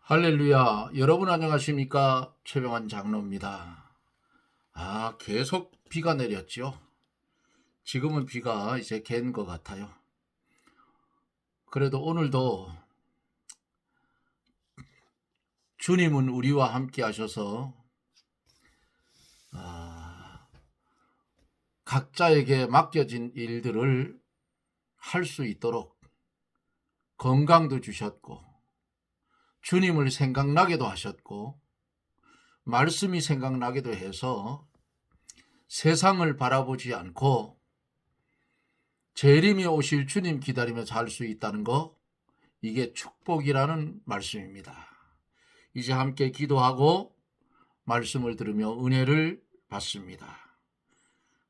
할렐루야. 여러분 안녕하십니까? 최병환 장로입니다. 계속 비가 내렸죠. 지금은 비가 이제 갠 것 같아요. 그래도 오늘도 주님은 우리와 함께 하셔서 각자에게 맡겨진 일들을 할 수 있도록 건강도 주셨고, 주님을 생각나게도 하셨고, 말씀이 생각나게도 해서 세상을 바라보지 않고 재림이 오실 주님 기다리며 살 수 있다는 거, 이게 축복이라는 말씀입니다. 이제 함께 기도하고 말씀을 들으며 은혜를 받습니다.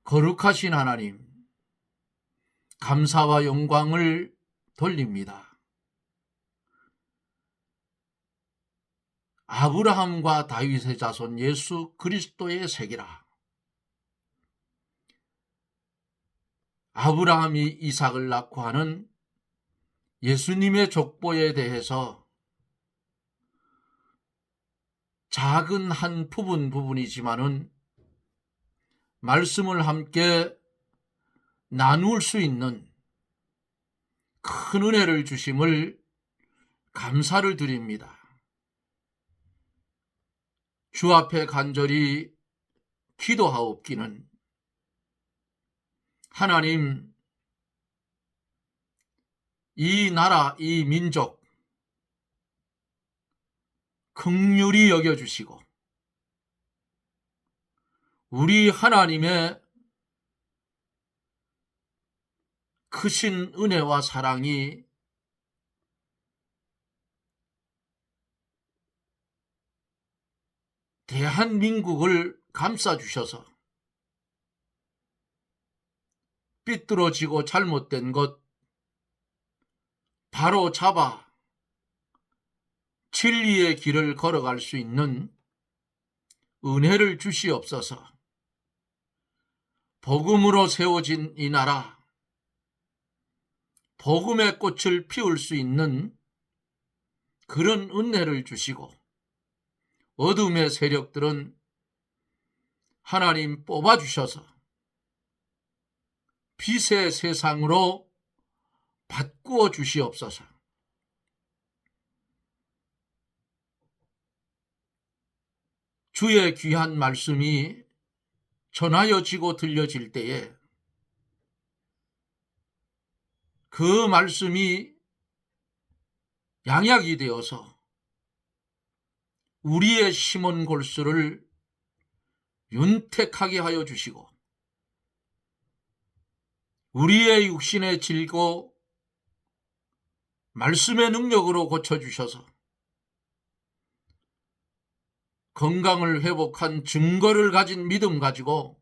거룩하신 하나님, 감사와 영광을 돌립니다. 아브라함과 다윗의 자손 예수 그리스도의 세계라. 아브라함이 이삭을 낳고 하는 예수님의 족보에 대해서 작은 한 부분이지만은 말씀을 함께 나눌 수 있는 큰 은혜를 주심을 감사를 드립니다. 주 앞에 간절히 기도하옵기는 하나님, 이 나라, 이 민족 긍휼히 여겨주시고 우리 하나님의 크신 은혜와 사랑이 대한민국을 감싸주셔서 삐뚤어지고 잘못된 것 바로 잡아 진리의 길을 걸어갈 수 있는 은혜를 주시옵소서. 복음으로 세워진 이 나라, 복음의 꽃을 피울 수 있는 그런 은혜를 주시고, 어둠의 세력들은 하나님 뽑아주셔서 빛의 세상으로 바꾸어 주시옵소서. 주의 귀한 말씀이 전하여지고 들려질 때에 그 말씀이 양약이 되어서 우리의 심은 골수를 윤택하게 하여 주시고, 우리의 육신의 질고 말씀의 능력으로 고쳐주셔서 건강을 회복한 증거를 가진 믿음 가지고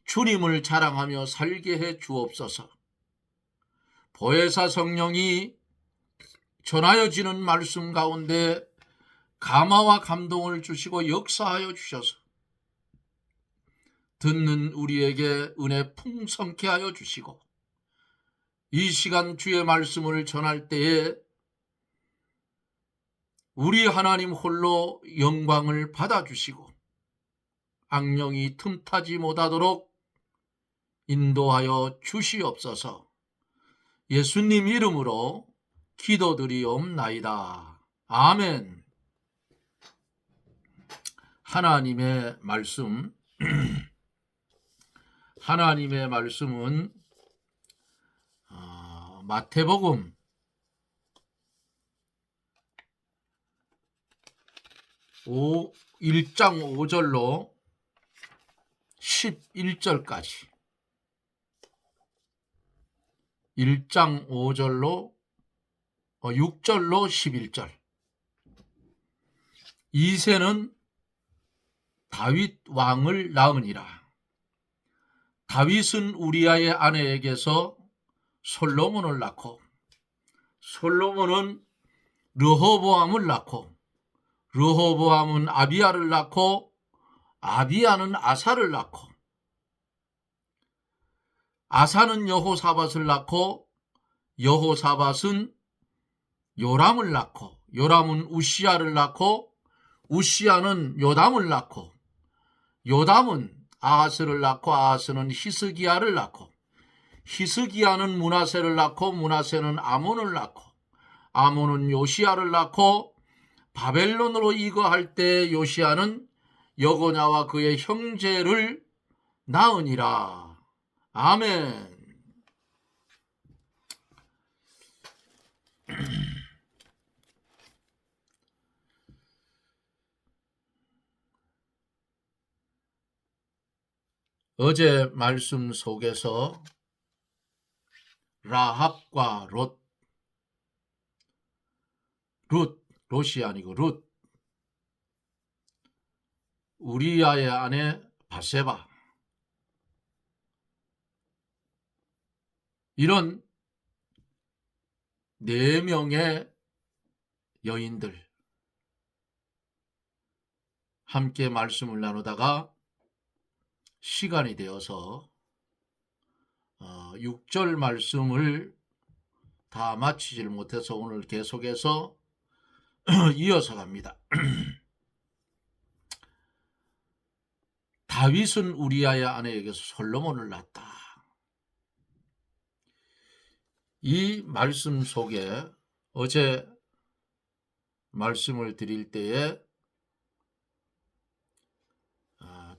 주님을 자랑하며 살게 해 주옵소서. 보혜사 성령이 전하여지는 말씀 가운데 감화와 감동을 주시고 역사하여 주셔서 듣는 우리에게 은혜 풍성케 하여 주시고, 이 시간 주의 말씀을 전할 때에 우리 하나님 홀로 영광을 받아주시고 악령이 틈타지 못하도록 인도하여 주시옵소서. 예수님 이름으로 기도드리옵나이다. 아멘. 하나님의 말씀, 하나님의 말씀은 마태복음 1장 5절로 11절까지, 1장 5절로 6절로 11절. 이새는 다윗 왕을 낳으니라. 다윗은 우리아의 아내에게서 솔로몬을 낳고, 솔로몬은 르호보암을 낳고, 르호보암은 아비야를 낳고, 아비야는 아사를 낳고, 아사는 여호사밧을 낳고, 여호사밧은 요람을 낳고, 요람은 우시야를 낳고 우시야는 요담을 낳고 요담은 아하스를 낳고 아하스는 히스기야를 낳고 히스기야는 므낫세를 낳고 므낫세는 아몬을 낳고 아몬은 요시야를 낳고 바벨론으로 이거할 때 요시야는 여고냐와 그의 형제를 낳으니라. 아멘. 어제 말씀 속에서 라합과 롯이 아니고 룻, 우리아의 아내 바세바, 이런 4명의 여인들 함께 말씀을 나누다가 시간이 되어서 6절 말씀을 다 마치질 못해서 오늘 계속해서 이어서 갑니다. 다윗은 우리아의 아내에게서 솔로몬을 낳았다. 이 말씀 속에 어제 말씀을 드릴 때에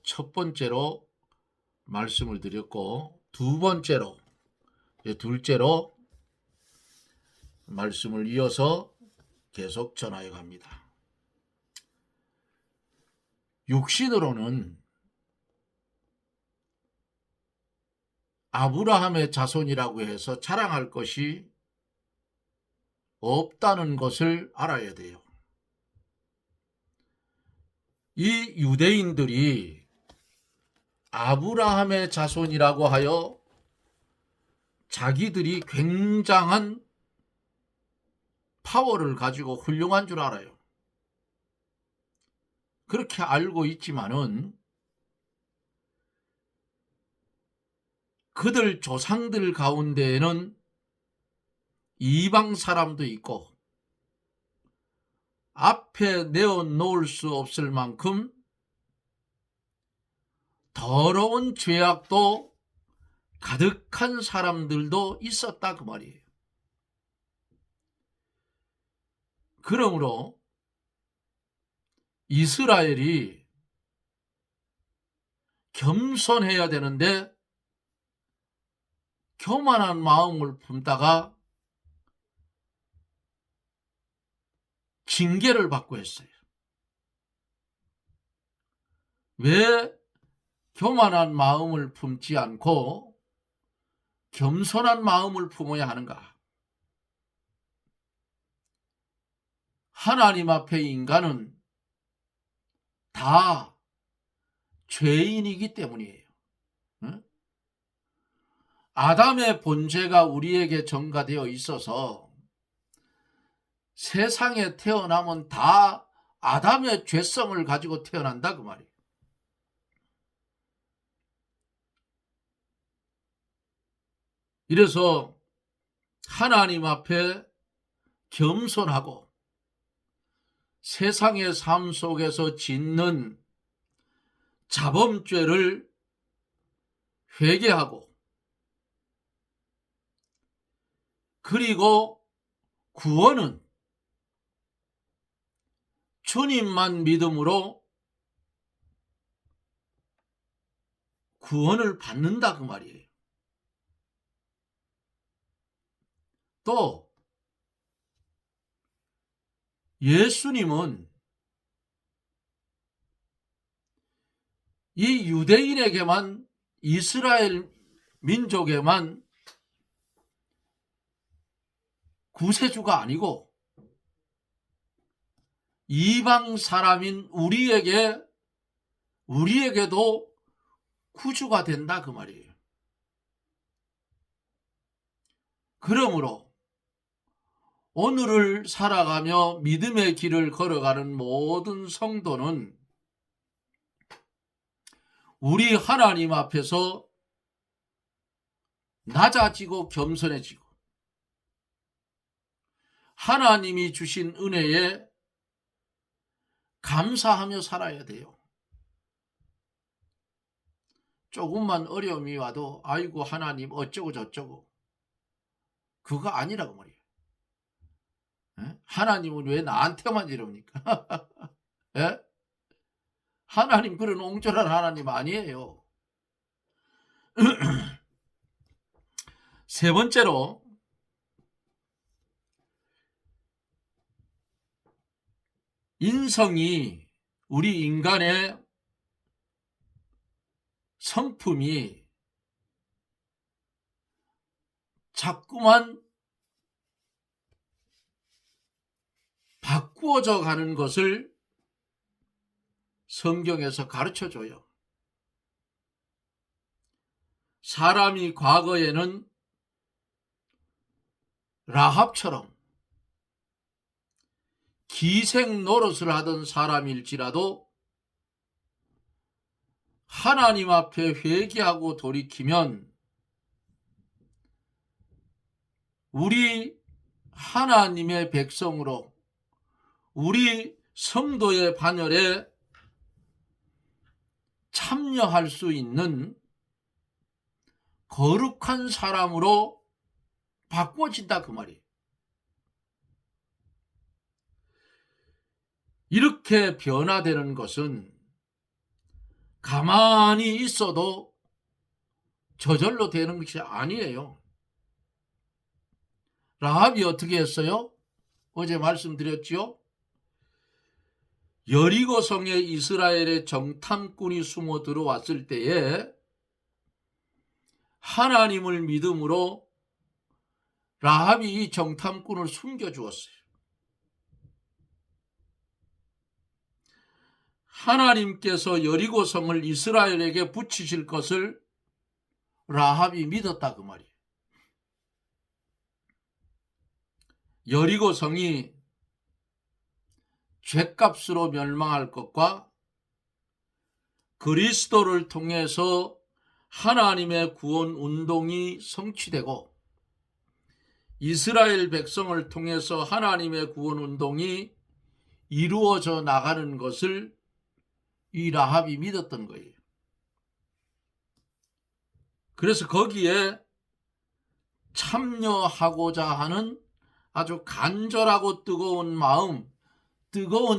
첫 번째로 말씀을 드렸고 둘째로 말씀을 이어서 계속 전하여 갑니다. 육신으로는 아브라함의 자손이라고 해서 자랑할 것이 없다는 것을 알아야 돼요. 이 유대인들이 아브라함의 자손이라고 하여 자기들이 굉장한 파워를 가지고 훌륭한 줄 알아요. 그렇게 알고 있지만은 그들 조상들 가운데에는 이방 사람도 있고 앞에 내어놓을 수 없을 만큼 더러운 죄악도 가득한 사람들도 있었다 그 말이에요. 그러므로 이스라엘이 겸손해야 되는데 교만한 마음을 품다가 징계를 받고 했어요. 왜 교만한 마음을 품지 않고 겸손한 마음을 품어야 하는가? 하나님 앞에 인간은 다 죄인이기 때문이에요. 아담의 본죄가 우리에게 전가되어 있어서 세상에 태어나면 다 아담의 죄성을 가지고 태어난다 그 말이에요. 이래서 하나님 앞에 겸손하고 세상의 삶 속에서 짓는 자범죄를 회개하고 그리고 구원은 주님만 믿음으로 구원을 받는다 그 말이에요. 또 예수님은 이 유대인에게만 이스라엘 민족에만 구세주가 아니고 이방 사람인 우리에게도 구주가 된다 그 말이에요. 그러므로 오늘을 살아가며 믿음의 길을 걸어가는 모든 성도는 우리 하나님 앞에서 낮아지고 겸손해지고 하나님이 주신 은혜에 감사하며 살아야 돼요. 조금만 어려움이 와도 아이고 하나님 어쩌고 저쩌고 그거 아니라고 말이에요. 하나님은 왜 나한테만 이럽니까? 예? 하나님 그런 옹졸한 하나님 아니에요. 세 번째로 인성이 우리 인간의 성품이 자꾸만 바꾸어져 가는 것을 성경에서 가르쳐줘요. 사람이 과거에는 라합처럼 기생 노릇을 하던 사람일지라도 하나님 앞에 회개하고 돌이키면 우리 하나님의 백성으로 우리 성도의 반열에 참여할 수 있는 거룩한 사람으로 바꾸어진다 그 말이에요. 이렇게 변화되는 것은 가만히 있어도 저절로 되는 것이 아니에요. 라합이 어떻게 했어요? 어제 말씀드렸지요? 여리고성에 이스라엘의 정탐꾼이 숨어 들어왔을 때에 하나님을 믿음으로 라합이 이 정탐꾼을 숨겨주었어요. 하나님께서 여리고성을 이스라엘에게 붙이실 것을 라합이 믿었다 그 말이에요. 여리고성이 죗값으로 멸망할 것과 그리스도를 통해서 하나님의 구원 운동이 성취되고 이스라엘 백성을 통해서 하나님의 구원 운동이 이루어져 나가는 것을 이 라합이 믿었던 거예요. 그래서 거기에 참여하고자 하는 아주 간절하고 뜨거운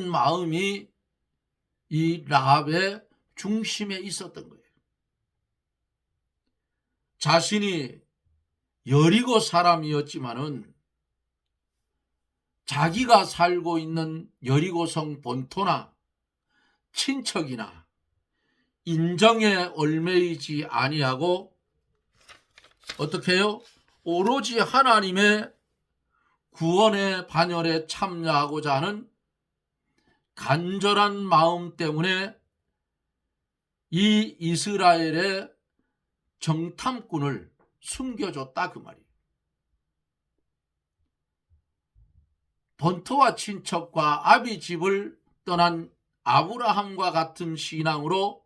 마음이 이 라합의 중심에 있었던 거예요. 자신이 여리고 사람이었지만은 자기가 살고 있는 여리고성 본토나 친척이나 인정에 얽매이지 아니하고 어떻게 해요? 오로지 하나님의 구원의 반열에 참여하고자 하는 간절한 마음 때문에 이 이스라엘의 정탐꾼을 숨겨줬다 그 말이에요. 본토와 친척과 아비 집을 떠난 아브라함과 같은 신앙으로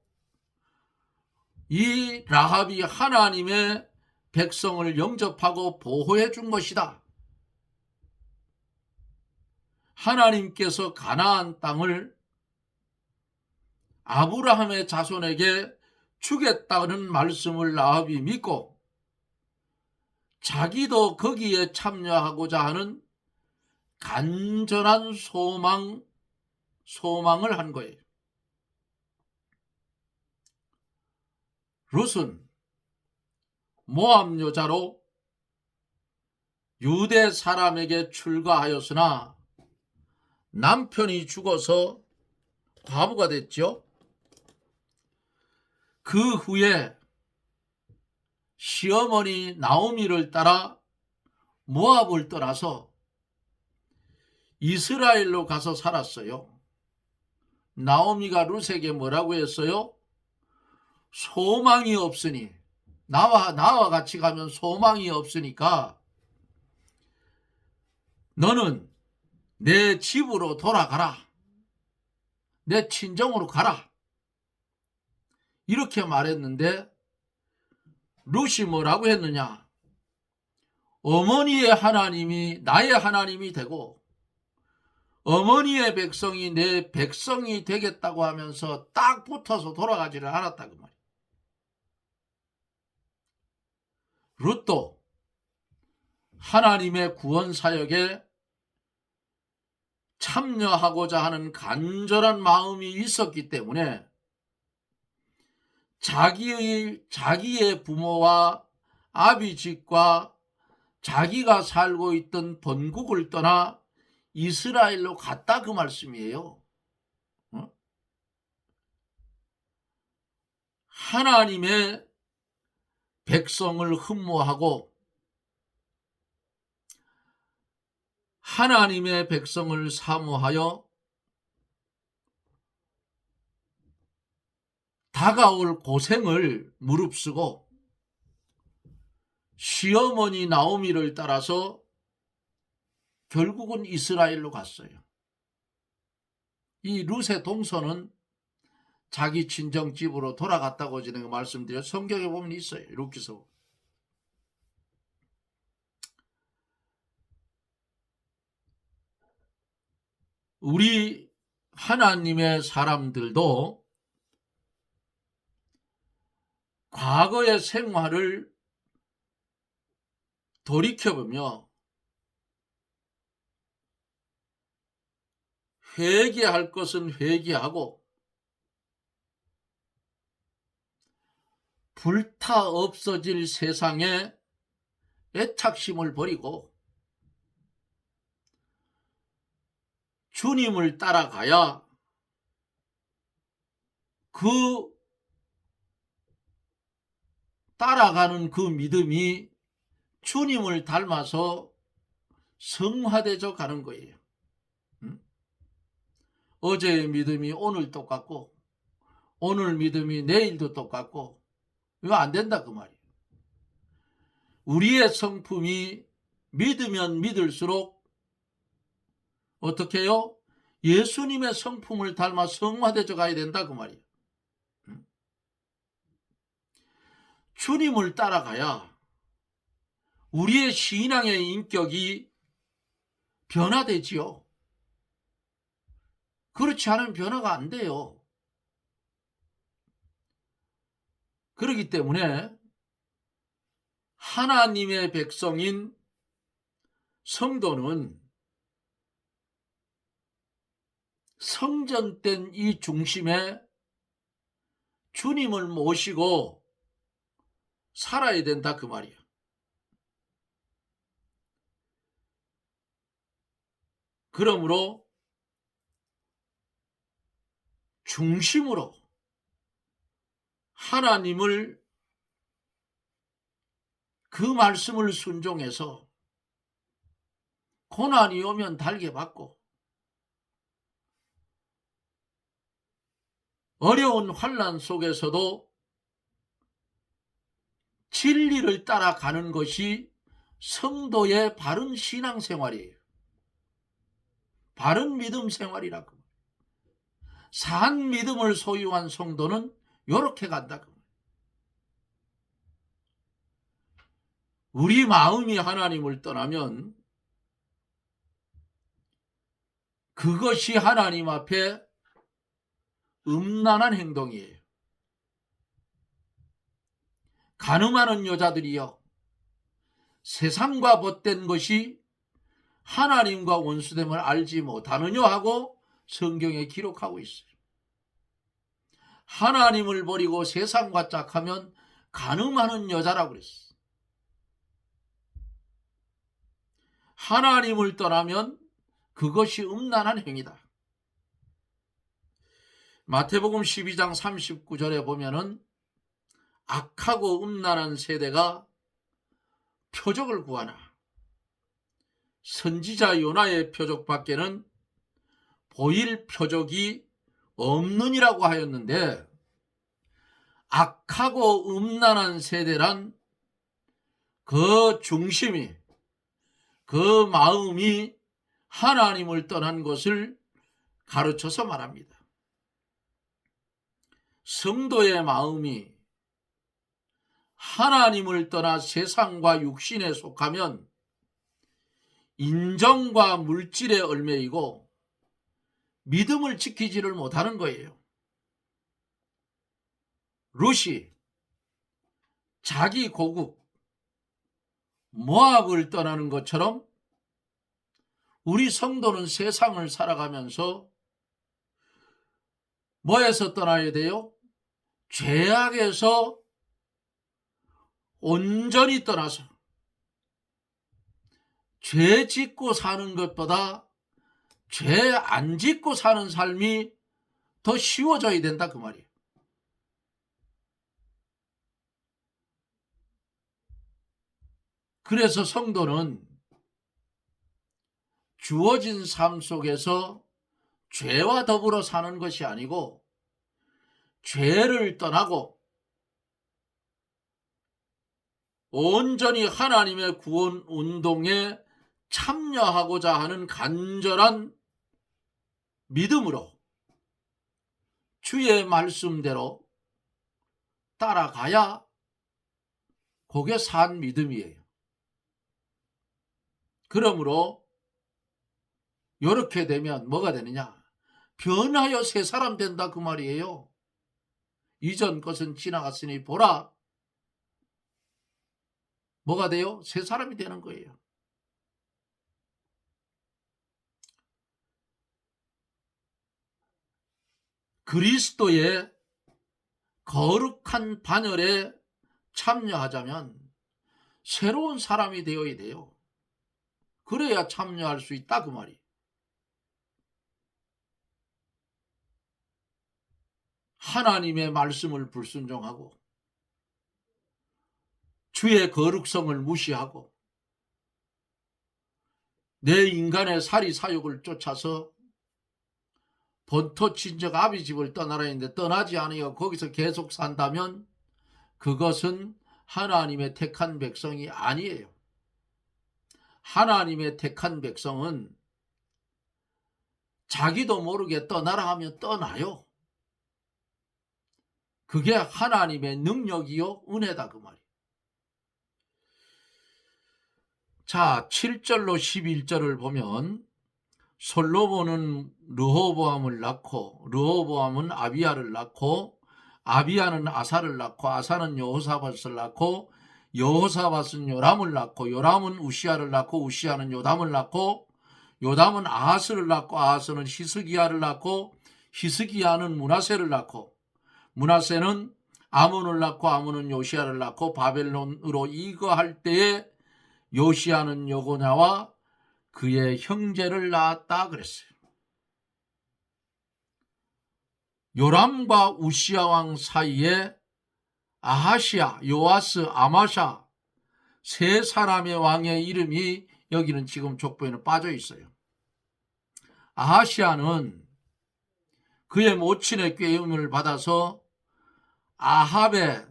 이 라합이 하나님의 백성을 영접하고 보호해 준 것이다. 하나님께서 가나안 땅을 아브라함의 자손에게 주겠다는 말씀을 라합이 믿고 자기도 거기에 참여하고자 하는 간절한 소망을 한 거예요. 룻은 모압 여자로 유대 사람에게 출가하였으나 남편이 죽어서 과부가 됐죠. 그 후에 시어머니 나오미를 따라 모압을 떠나서 이스라엘로 가서 살았어요. 나오미가 룻에게 뭐라고 했어요? 소망이 없으니 나와 같이 가면 소망이 없으니까 너는 내 집으로 돌아가라. 내 친정으로 가라. 이렇게 말했는데 룻이 뭐라고 했느냐? 어머니의 하나님이 나의 하나님이 되고 어머니의 백성이 내 백성이 되겠다고 하면서 딱 붙어서 돌아가지를 않았다 그 말이에요. 룻도 하나님의 구원 사역에 참여하고자 하는 간절한 마음이 있었기 때문에 자기의 부모와 아비집과 자기가 살고 있던 본국을 떠나 이스라엘로 갔다 그 말씀이에요. 하나님의 백성을 흠모하고 하나님의 백성을 사모하여 다가올 고생을 무릅쓰고 시어머니 나오미를 따라서 결국은 이스라엘로 갔어요. 이 룻의 동서는 자기 친정집으로 돌아갔다고 제가 말씀드려 성경에 보면 있어요. 룻기서. 우리 하나님의 사람들도 과거의 생활을 돌이켜보며 회개할 것은 회개하고 불타 없어질 세상에 애착심을 버리고 주님을 따라가야 그 따라가는 그 믿음이 주님을 닮아서 성화되져 가는 거예요. 어제의 믿음이 오늘 똑같고 오늘 믿음이 내일도 똑같고 이거 안 된다 그 말이에요. 우리의 성품이 믿으면 믿을수록 어떻게 해요? 예수님의 성품을 닮아 성화되져 가야 된다 그 말이에요. 주님을 따라가야 우리의 신앙의 인격이 변화되지요. 그렇지 않으면 변화가 안 돼요. 그렇기 때문에 하나님의 백성인 성도는 성전된 이 중심에 주님을 모시고 살아야 된다 그 말이에요. 그러므로 중심으로 하나님을 그 말씀을 순종해서 고난이 오면 달게 받고 어려운 환난 속에서도 진리를 따라가는 것이 성도의 바른 신앙생활이에요. 바른 믿음 생활이라고. 산 믿음을 소유한 성도는 이렇게 간다고. 우리 마음이 하나님을 떠나면 그것이 하나님 앞에 음란한 행동이에요. 간음하는 여자들이요, 세상과 벗된 것이 하나님과 원수됨을 알지 못하느냐 하고 성경에 기록하고 있어요. 하나님을 버리고 세상과 짝하면 간음하는 여자라고 그랬어요. 하나님을 떠나면 그것이 음란한 행위다. 마태복음 12장 39절에 보면은 악하고 음란한 세대가 표적을 구하나 선지자 요나의 표적밖에는 보일 표적이 없느니라고 하였는데, 악하고 음란한 세대란 그 중심이, 그 마음이 하나님을 떠난 것을 가르쳐서 말합니다. 성도의 마음이 하나님을 떠나 세상과 육신에 속하면 인정과 물질에 얽매이고 믿음을 지키지를 못하는 거예요. 룻이 자기 고국 모압을 떠나는 것처럼 우리 성도는 세상을 살아가면서 뭐에서 떠나야 돼요? 죄악에서 온전히 떠나서 죄 짓고 사는 것보다 죄 안 짓고 사는 삶이 더 쉬워져야 된다 그 말이에요. 그래서 성도는 주어진 삶 속에서 죄와 더불어 사는 것이 아니고 죄를 떠나고 온전히 하나님의 구원 운동에 참여하고자 하는 간절한 믿음으로 주의 말씀대로 따라가야 그게 산 믿음이에요. 그러므로 이렇게 되면 뭐가 되느냐? 변하여 새 사람 된다 그 말이에요. 이전 것은 지나갔으니 보라. 뭐가 돼요? 새 사람이 되는 거예요. 그리스도의 거룩한 반열에 참여하자면 새로운 사람이 되어야 돼요. 그래야 참여할 수 있다 그 말이에요. 하나님의 말씀을 불순종하고 주의 거룩성을 무시하고 내 인간의 사리사욕을 쫓아서 본토 친척 아비 집을 떠나라 했는데 떠나지 않으여 거기서 계속 산다면 그것은 하나님의 택한 백성이 아니에요. 하나님의 택한 백성은 자기도 모르게 떠나라 하면 떠나요. 그게 하나님의 능력이요 은혜다 그 말이에요. 자, 7절로 11절을 보면 솔로몬은 르호보암을 낳고 르호보암은 아비야를 낳고 아비야는 아사를 낳고 아사는 여호사밧을 낳고 여호사밧은 요람을 낳고 요람은 우시야를 낳고 우시야는 요담을 낳고 요담은 아하스를 낳고 아하스는 히스기야를 낳고 히스기야는 므낫세를 낳고 므낫세는 아몬을 낳고 아몬은 요시야를 낳고 바벨론으로 이거할 때에 요시야는 여고냐와 그의 형제를 낳았다 그랬어요. 요람과 우시야 왕 사이에 아하시야, 요아스, 아마샤 세 사람의 왕의 이름이 여기는 지금 족보에는 빠져 있어요. 아하시야는 그의 모친의 꾀임을 받아서 아합의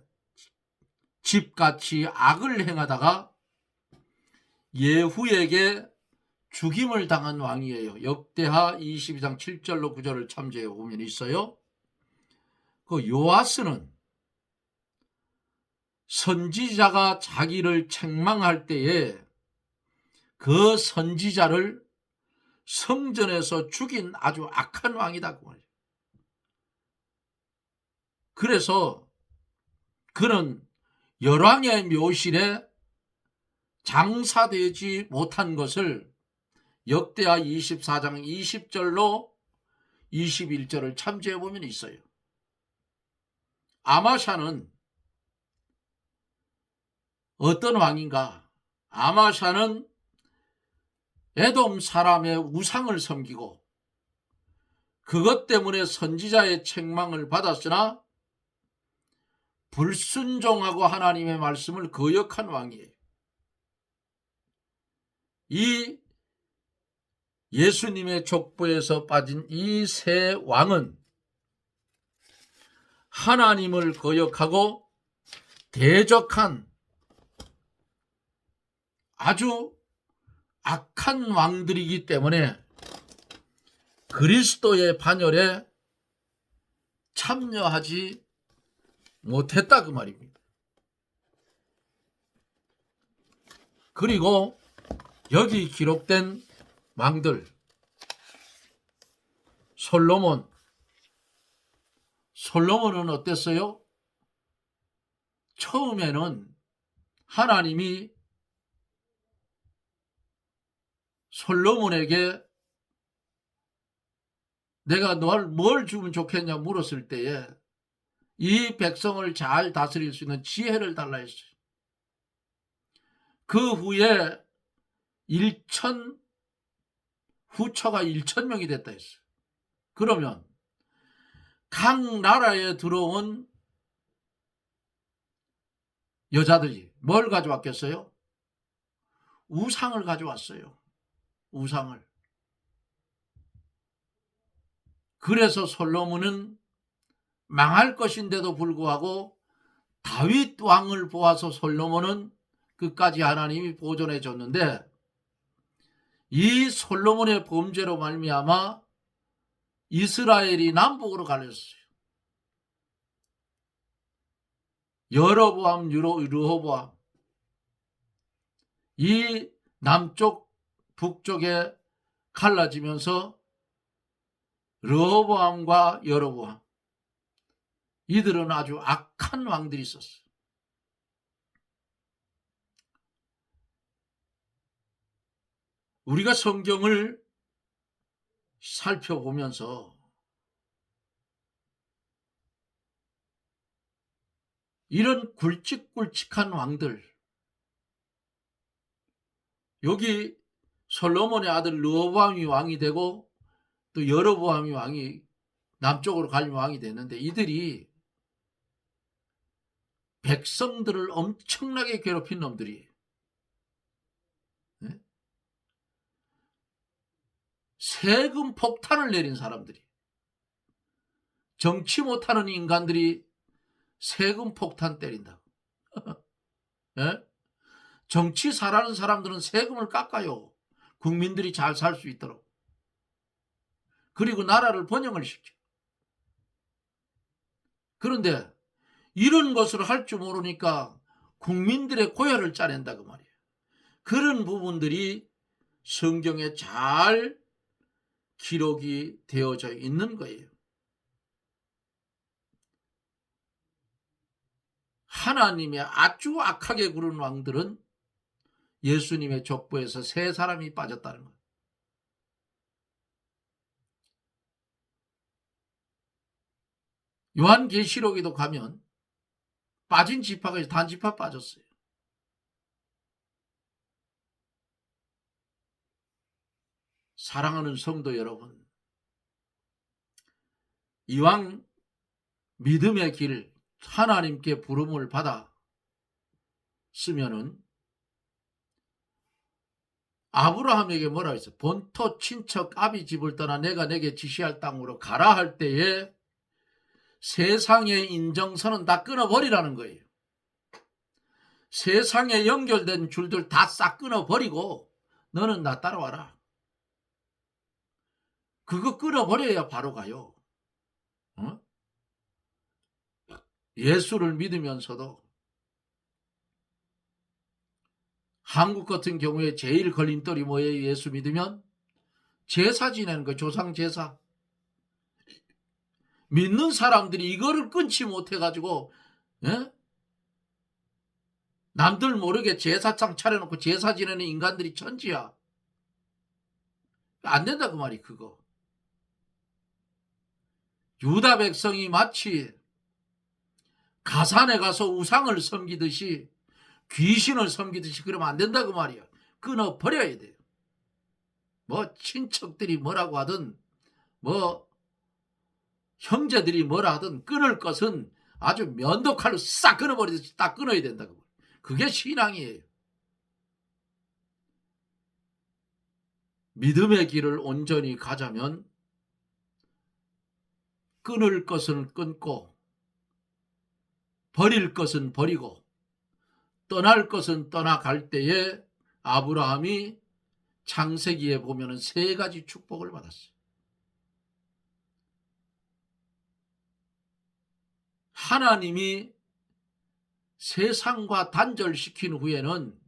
집같이 악을 행하다가 예후에게 죽임을 당한 왕이에요. 역대하 22장 7절로 9절을 참조해 보면 있어요. 그 요아스는 선지자가 자기를 책망할 때에 그 선지자를 성전에서 죽인 아주 악한 왕이다 그 말이에요. 그래서 그는 열왕의 묘실에 장사되지 못한 것을 역대하 24장 20절로 21절을 참조해 보면 있어요. 아마샤는 어떤 왕인가? 아마샤는 에돔 사람의 우상을 섬기고 그것 때문에 선지자의 책망을 받았으나 불순종하고 하나님의 말씀을 거역한 왕이에요. 이 예수님의 족보에서 빠진 이 세 왕은 하나님을 거역하고 대적한 아주 악한 왕들이기 때문에 그리스도의 반열에 참여하지 못했다 그 말입니다. 그리고 여기 기록된 왕들, 솔로몬은 어땠어요? 처음에는 하나님이 솔로몬에게 내가 널 뭘 주면 좋겠냐 물었을 때에 이 백성을 잘 다스릴 수 있는 지혜를 달라 했어요. 그 후에 후처가 1,000명이 됐다 했어요. 그러면 각 나라에 들어온 여자들이 뭘 가져왔겠어요? 우상을 가져왔어요. 우상을. 그래서 솔로몬은 망할 것인데도 불구하고 다윗 왕을 보아서 솔로몬은 끝까지 하나님이 보존해 줬는데, 이 솔로몬의 범죄로 말미암아 이스라엘이 남북으로 갈렸어요. 여로보암, 르호보암, 이 남쪽 북쪽에 갈라지면서 르호보암과 여로보암, 이들은 아주 악한 왕들이 있었어요. 우리가 성경을 살펴보면서 이런 굵직굵직한 왕들, 여기 솔로몬의 아들 르호보암이 왕이 되고 또 여로보암이 왕이 남쪽으로 갈리면 왕이 됐는데, 이들이 백성들을 엄청나게 괴롭힌 놈들이, 세금 폭탄을 내린 사람들이, 정치 못하는 인간들이 세금 폭탄 때린다. 정치 잘하는 사람들은 세금을 깎아요. 국민들이 잘 살 수 있도록. 그리고 나라를 번영을 시켜. 그런데 이런 것을 할 줄 모르니까 국민들의 고열을 짜낸다 그 말이에요. 그런 부분들이 성경에 잘 기록이 되어져 있는 거예요. 하나님의 아주 악하게 구른 왕들은 예수님의 족보에서 3사람이 빠졌다는 거예요. 요한계시록에도 가면 빠진 지파가 단지파 빠졌어요. 사랑하는 성도 여러분, 이왕 믿음의 길, 하나님께 부름을 받아 쓰면은 아브라함에게 뭐라 했어요? 본토 친척 아비 집을 떠나 내가 내게 지시할 땅으로 가라 할 때에 세상의 인정선은 다 끊어버리라는 거예요. 세상에 연결된 줄들 다 싹 끊어버리고 너는 나 따라와라. 그거 끊어버려야 바로 가요. 예수를 믿으면서도 한국 같은 경우에 제일 걸림돌이 뭐예요? 예수 믿으면 제사 지내는 거, 조상 제사. 믿는 사람들이 이거를 끊지 못해가지고 남들 모르게 제사장 차려놓고 제사 지내는 인간들이 천지야. 안 된다 그 말이. 그거 유다 백성이 마치 가산에 가서 우상을 섬기듯이 귀신을 섬기듯이 그러면 안 된다 그 말이야. 끊어버려야 돼요. 뭐 친척들이 뭐라고 하든 뭐 형제들이 뭐라 하든 끊을 것은 아주 면도칼로 싹 끊어버리듯이 딱 끊어야 된다고. 그게 신앙이에요. 믿음의 길을 온전히 가자면 끊을 것은 끊고 버릴 것은 버리고 떠날 것은 떠나갈 때에 아브라함이 창세기에 보면은 3가지 축복을 받았어요. 하나님이 세상과 단절시킨 후에는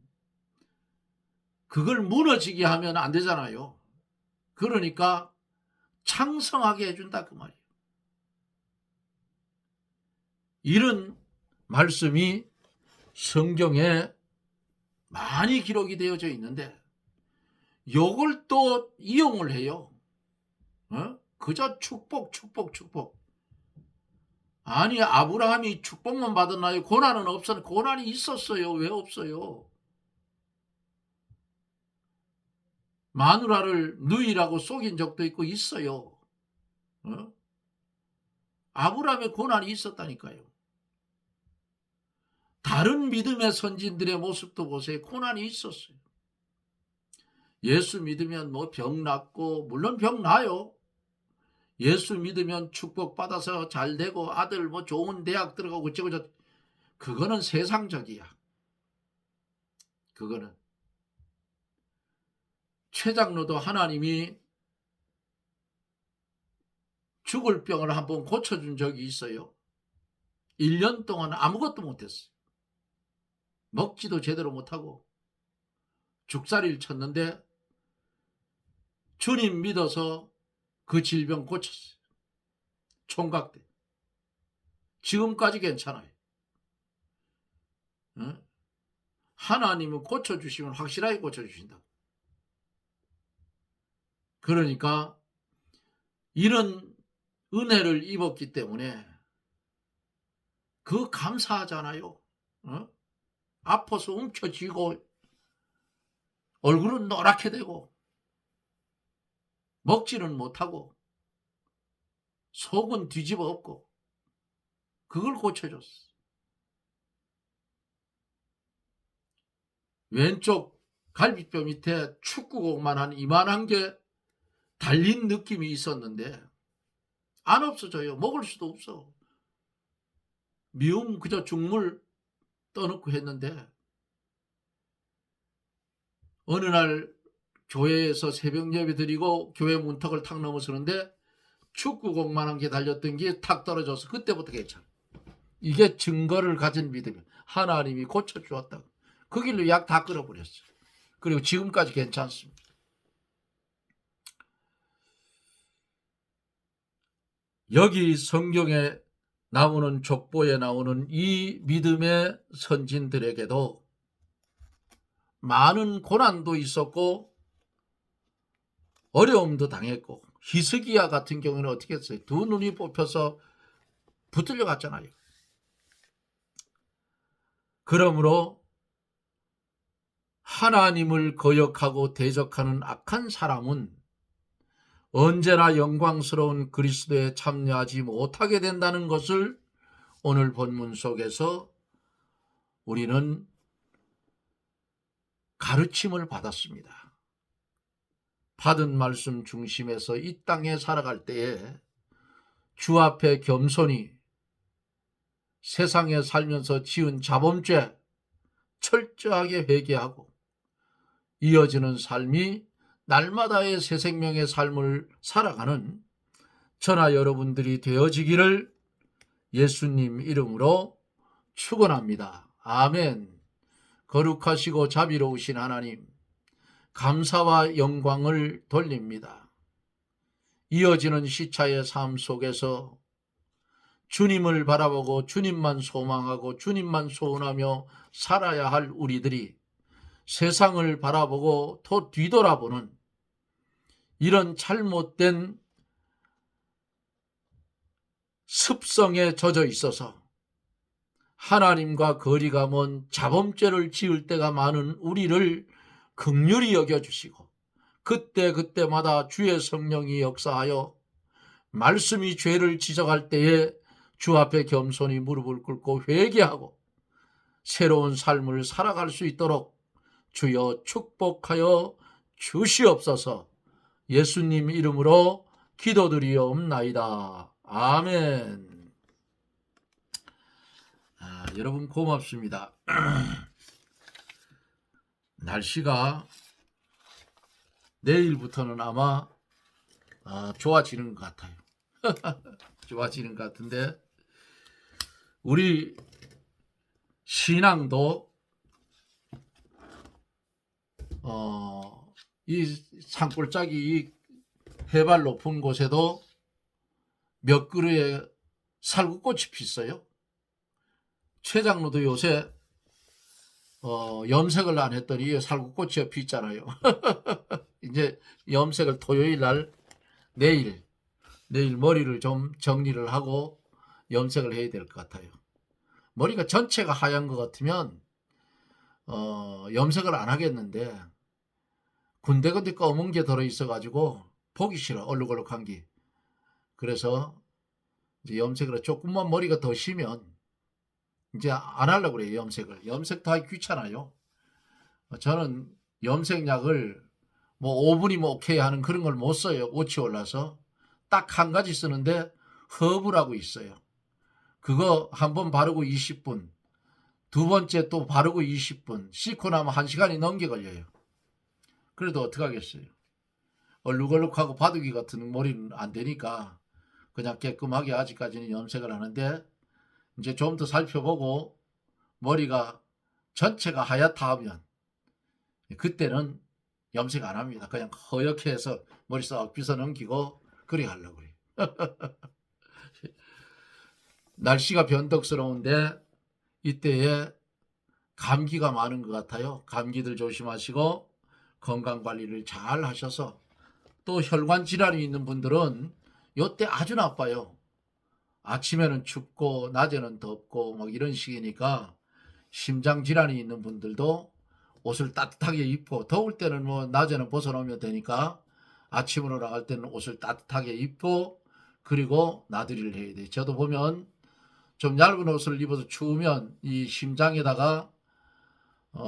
그걸 무너지게 하면 안 되잖아요. 그러니까 창성하게 해준다 그 말이에요. 이런 말씀이 성경에 많이 기록이 되어져 있는데 요걸 또 이용을 해요. 그저 축복. 아니 아브라함이 축복만 받았나요? 고난은 없었나요? 고난이 있었어요. 왜 없어요? 마누라를 누이라고 속인 적도 있고 있어요. 아브라함의 고난이 있었다니까요. 다른 믿음의 선진들의 모습도 보세요. 고난이 있었어요. 예수 믿으면 뭐 병 낫고, 물론 병 나요. 예수 믿으면 축복받아서 잘 되고 아들 뭐 좋은 대학 들어가고 어쩌고 그거는 세상적이야. 그거는 최 장로도 하나님이 죽을 병을 한번 고쳐준 적이 있어요. 1년 동안 아무것도 못했어요. 먹지도 제대로 못하고 죽살이를 쳤는데 주님 믿어서 그 질병 고쳤어요. 총각 때. 지금까지 괜찮아요. 하나님은 고쳐주시면 확실하게 고쳐주신다. 그러니까 이런 은혜를 입었기 때문에 그 감사하잖아요. 아파서 움켜쥐고 얼굴은 노랗게 되고 먹지는 못하고 속은 뒤집어 엎고 그걸 고쳐줬어. 왼쪽 갈비뼈 밑에 축구공만 한 이만한 게 달린 느낌이 있었는데 안 없어져요. 먹을 수도 없어. 미움 그저 죽물 떠놓고 했는데 어느 날 교회에서 새벽 예배 드리고 교회 문턱을 탁 넘어서는데 축구공만한 게 달렸던 게 탁 떨어져서 그때부터 괜찮아. 이게 증거를 가진 믿음이야. 하나님이 고쳐주었다. 그 길로 약 다 끌어버렸어. 그리고 지금까지 괜찮습니다. 여기 성경에 나오는 족보에 나오는 이 믿음의 선진들에게도 많은 고난도 있었고 어려움도 당했고 히스기야 같은 경우는 어떻게 했어요? 두 눈이 뽑혀서 붙들려 갔잖아요. 그러므로 하나님을 거역하고 대적하는 악한 사람은 언제나 영광스러운 그리스도에 참여하지 못하게 된다는 것을 오늘 본문 속에서 우리는 가르침을 받았습니다. 받은 말씀 중심에서 이 땅에 살아갈 때에 주 앞에 겸손히 세상에 살면서 지은 자범죄 철저하게 회개하고 이어지는 삶이 날마다의 새 생명의 삶을 살아가는 저나 여러분들이 되어지기를 예수님 이름으로 축원합니다. 아멘. 거룩하시고 자비로우신 하나님, 감사와 영광을 돌립니다. 이어지는 시차의 삶 속에서 주님을 바라보고 주님만 소망하고 주님만 소원하며 살아야 할 우리들이 세상을 바라보고 또 뒤돌아보는 이런 잘못된 습성에 젖어 있어서 하나님과 거리가 먼 자범죄를 지을 때가 많은 우리를 긍휼히 여겨주시고 그때마다 주의 성령이 역사하여 말씀이 죄를 지적할 때에 주 앞에 겸손히 무릎을 꿇고 회개하고 새로운 삶을 살아갈 수 있도록 주여 축복하여 주시옵소서. 예수님 이름으로 기도드리옵나이다. 아멘. 여러분 고맙습니다. 날씨가 내일부터는 아마 좋아지는 것 같아요. 좋아지는 것 같은데 우리 신앙도 이 산골짜기 이 해발 높은 곳에도 몇 그루의 살구꽃이 피어요. 최 장로도 요새 염색을 안 했더니 살구꽃이 피잖아요. 이제 염색을 토요일 날 내일 머리를 좀 정리를 하고 염색을 해야 될 것 같아요. 머리가 전체가 하얀 것 같으면 염색을 안 하겠는데 군데군데 검은 게 들어있어 가지고 보기 싫어. 얼룩얼룩한 게. 그래서 이제 염색을 조금만 머리가 더 쉬면 이제 안 하려고 그래요. 염색도 하기 귀찮아요. 저는 염색약을 뭐 5분이면 오케이 하는 그런 걸 못 써요. 옷이 올라서. 딱 한 가지 쓰는데 허브라고 있어요. 그거 한 번 바르고 20분, 두 번째 또 바르고 20분, 씻고 나면 1시간이 넘게 걸려요. 그래도 어떡하겠어요. 얼룩얼룩하고 바둑이 같은 머리는 안 되니까 그냥 깨끗하게 아직까지는 염색을 하는데 이제 좀 더 살펴보고 머리가 전체가 하얗다 하면 그때는 염색 안 합니다. 그냥 허옇게 해서 머리 싹 빗어 넘기고 그래 하려고 그래요. 날씨가 변덕스러운데 이때에 감기가 많은 것 같아요. 감기들 조심하시고 건강관리를 잘 하셔서 또 혈관 질환이 있는 분들은 이때 아주 나빠요. 아침에는 춥고 낮에는 덥고 막 이런 시기니까 심장 질환이 있는 분들도 옷을 따뜻하게 입고 더울 때는 뭐 낮에는 벗어놓으면 되니까 아침으로 나갈 때는 옷을 따뜻하게 입고 그리고 나들이를 해야 돼요. 저도 보면 좀 얇은 옷을 입어서 추우면 이 심장에다가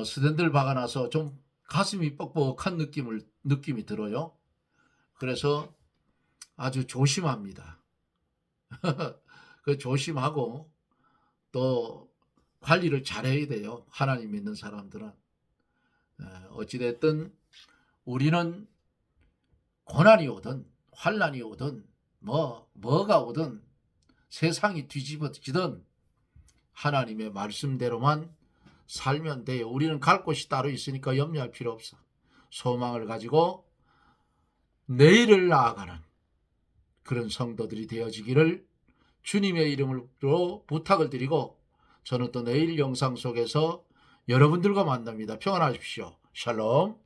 스탠드를 박아놔서 좀 가슴이 뻑뻑한 느낌이 들어요. 그래서 아주 조심합니다. 그 조심하고 또 관리를 잘해야 돼요. 하나님 믿는 사람들은. 어찌됐든 우리는 고난이 오든 환난이 오든 뭐가 오든 세상이 뒤집어지든 하나님의 말씀대로만 살면 돼요. 우리는 갈 곳이 따로 있으니까 염려할 필요 없어. 소망을 가지고 내일을 나아가는 그런 성도들이 되어지기를 주님의 이름으로 부탁을 드리고 저는 또 내일 영상 속에서 여러분들과 만납니다. 평안하십시오. 샬롬.